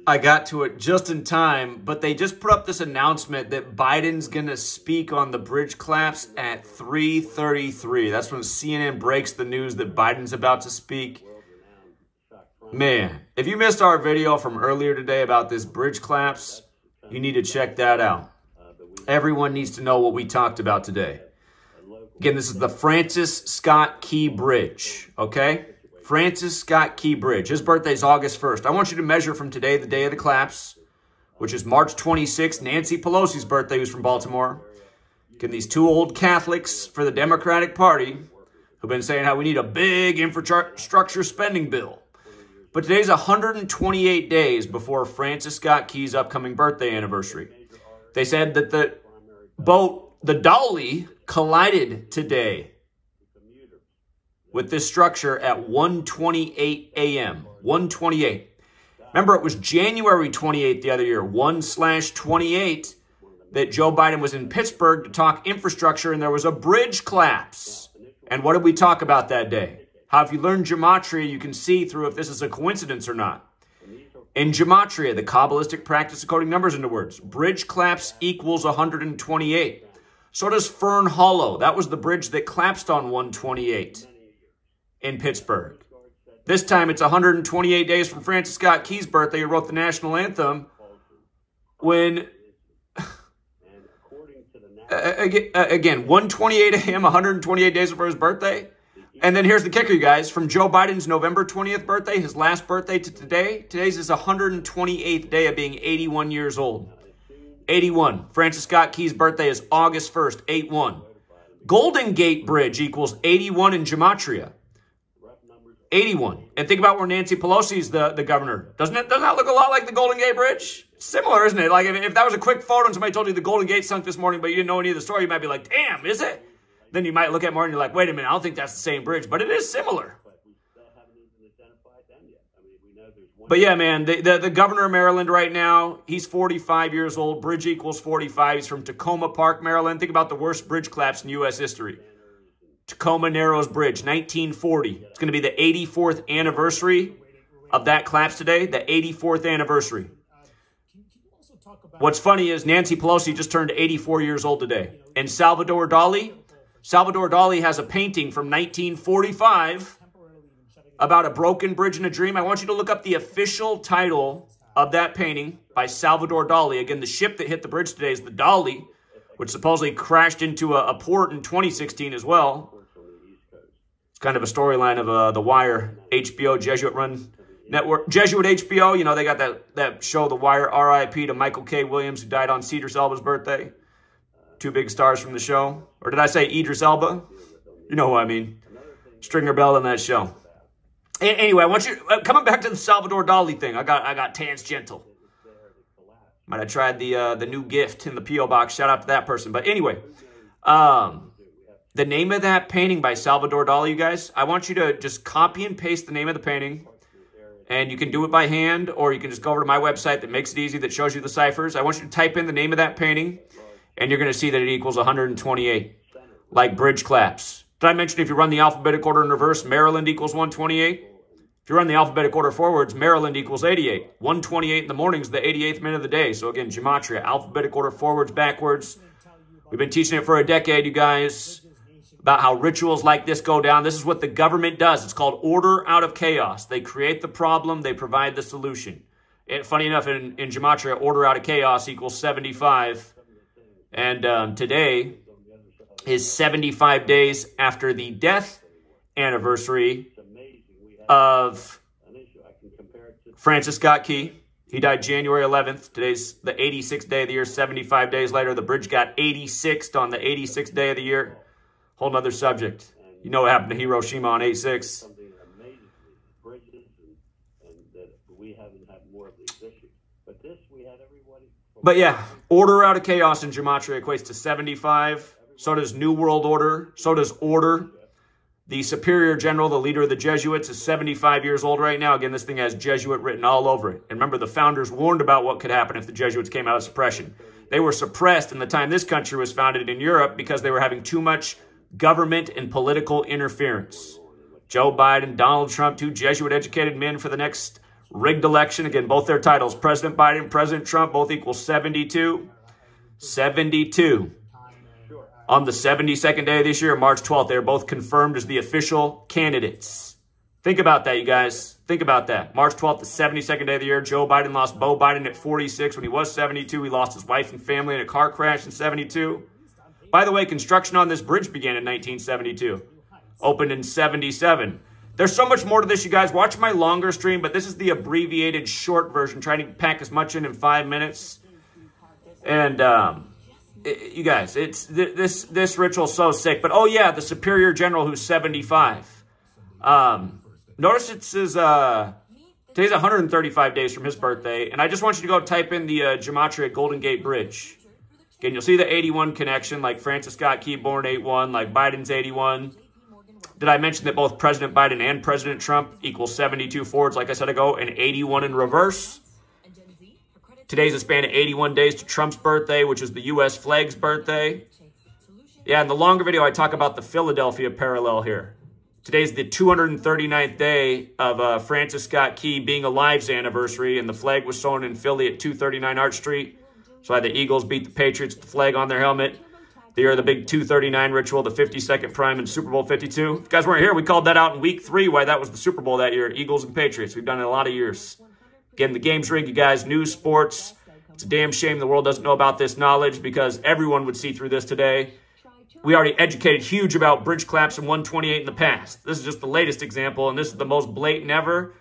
I got to it just in time, but they just put up this announcement that Biden's going to speak on the bridge collapse at 3:33. That's when CNN breaks the news that Biden's about to speak. Man, if you missed our video from earlier today about this bridge collapse, you need to check that out. Everyone needs to know what we talked about today. Again, this is the Francis Scott Key Bridge, okay? Francis Scott Key Bridge. His birthday is August 1st. I want you to measure from today, the day of the collapse, which is March 26th. Nancy Pelosi's birthday, who's from Baltimore. Again, these two old Catholics for the Democratic Party who've been saying how we need a big infrastructure spending bill. But today's 128 days before Francis Scott Key's upcoming birthday anniversary. They said that the boat, the Dolly, collided today with this structure at 1:28 a.m. 1:28. Remember, it was January 28th the other year, 1/28, that Joe Biden was in Pittsburgh to talk infrastructure, and there was a bridge collapse. And what did we talk about that day? How if you learn gematria, you can see through if this is a coincidence or not. In gematria, the Kabbalistic practice of coding numbers into words, bridge collapse equals 128. So does Fern Hollow. That was the bridge that collapsed on 1/28 in Pittsburgh. This time it's 128 days from Francis Scott Key's birthday, who wrote the national anthem, when, again, 1:28 a.m., 128 days before his birthday. And then here's the kicker, you guys. From Joe Biden's November 20th birthday, his last birthday, to today, today's his 128th day of being 81 years old. 81. Francis Scott Key's birthday is August 1st, 8-1. Golden Gate Bridge equals 81 in gematria. 81. And think about where Nancy Pelosi's the governor. Doesn't that look a lot like the Golden Gate Bridge? Similar, isn't it? Like if that was a quick photo and somebody told you the Golden Gate sunk this morning, but you didn't know any of the story, you might be like, damn, is it? Then you might look at more and you're like, wait a minute, I don't think that's the same bridge, but it is similar. But yeah, man, the governor of Maryland right now, he's 45 years old. Bridge equals 45. He's from Tacoma Park, Maryland. Think about the worst bridge collapse in U.S. history. Tacoma Narrows Bridge, 1940. It's going to be the 84th anniversary of that collapse today, the 84th anniversary. What's funny is Nancy Pelosi just turned 84 years old today. And Salvador Dali has a painting from 1945 about a broken bridge in a dream. I want you to look up the official title of that painting by Salvador Dali. Again, the ship that hit the bridge today is the Dolly, which supposedly crashed into a port in 2016 as well. It's kind of a storyline of The Wire, HBO, Jesuit-run network. Jesuit HBO, you know, they got that show, The Wire, R.I.P. to Michael K. Williams, who died on Idris Elba's birthday. Two big stars from the show. Or did I say Idris Elba? You know who I mean. Stringer Bell in that show. Anyway, I want you, coming back to the Salvador Dali thing, I got tangential. Might have tried the new gift in the P.O. box. Shout out to that person. But anyway, the name of that painting by Salvador Dali, you guys, I want you to just copy and paste the name of the painting. And you can do it by hand, or you can just go over to my website that makes it easy, that shows you the ciphers. I want you to type in the name of that painting, and you're going to see that it equals 128, like bridge collapse. Did I mention if you run the alphabetic order in reverse, Maryland equals 128? If you run the alphabetic order forwards, Maryland equals 88. 128 in the morning is the 88th minute of the day. So again, gematria, alphabetic order forwards, backwards. We've been teaching it for a decade, you guys, about how rituals like this go down. This is what the government does. It's called order out of chaos. They create the problem. They provide the solution. And funny enough, in gematria, order out of chaos equals 75. And today is 75 days after the death anniversary of Francis Scott Key. He died January 11th. Today's the 86th day of the year. 75 days later, the bridge got 86th on the 86th day of the year. Whole nother subject. You know what happened to Hiroshima on 8/6. But yeah, order out of chaos in gematria equates to 75. So does New World Order. So does order. The superior general, the leader of the Jesuits, is 75 years old right now. Again, this thing has Jesuit written all over it. And remember, the founders warned about what could happen if the Jesuits came out of suppression. They were suppressed in the time this country was founded in Europe because they were having too much government and political interference. Joe Biden, Donald Trump, two Jesuit-educated men for the next Rigged election. Again, both their titles, President Biden, President Trump, both equal 72. 72. On the 72nd day of this year, March 12th, they are both confirmed as the official candidates. Think about that, you guys. Think about that. March 12th, the 72nd day of the year, Joe Biden lost Beau Biden at 46 when he was 72. He lost his wife and family in a car crash in 72. By the way, construction on this bridge began in 1972. Opened in 77. There's so much more to this, you guys. Watch my longer stream, but this is the abbreviated short version, trying to pack as much in 5 minutes. And, you guys, it's this ritual's so sick. But, oh, yeah, the Superior General who's 75. Notice it says today's 135 days from his birthday. And I just want you to go type in the Gematria Golden Gate Bridge. Again, you'll see the 81 connection, like Francis Scott Key born 81, like Biden's 81. Did I mention that both President Biden and President Trump equal 72 forwards, like I said ago, and 81 in reverse? Today's a span of 81 days to Trump's birthday, which is the U.S. flag's birthday. Yeah, in the longer video, I talk about the Philadelphia parallel here. Today's the 239th day of Francis Scott Key being alive's anniversary, and the flag was sewn in Philly at 239 Arch Street. So the Eagles beat the Patriots with the flag on their helmet. The year of the big 239 ritual, the 52nd prime in Super Bowl 52. If you guys weren't here, we called that out in week 3, why that was the Super Bowl that year, Eagles and Patriots. We've done it a lot of years. Again, the game's rigged, you guys. News, sports. It's a damn shame the world doesn't know about this knowledge because everyone would see through this today. We already educated huge about bridge collapse in 128 in the past. This is just the latest example, and this is the most blatant ever.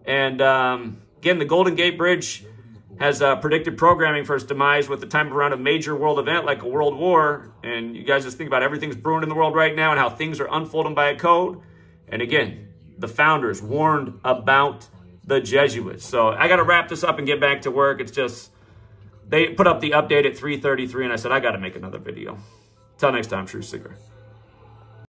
And again, the Golden Gate Bridge has predicted programming for its demise with the time around a major world event like a world war. And you guys just think about everything's brewing in the world right now and how things are unfolding by a code. And again, the founders warned about the Jesuits. So I got to wrap this up and get back to work. It's just, they put up the update at 3:33 and I said, I got to make another video. Till next time, True Seeker.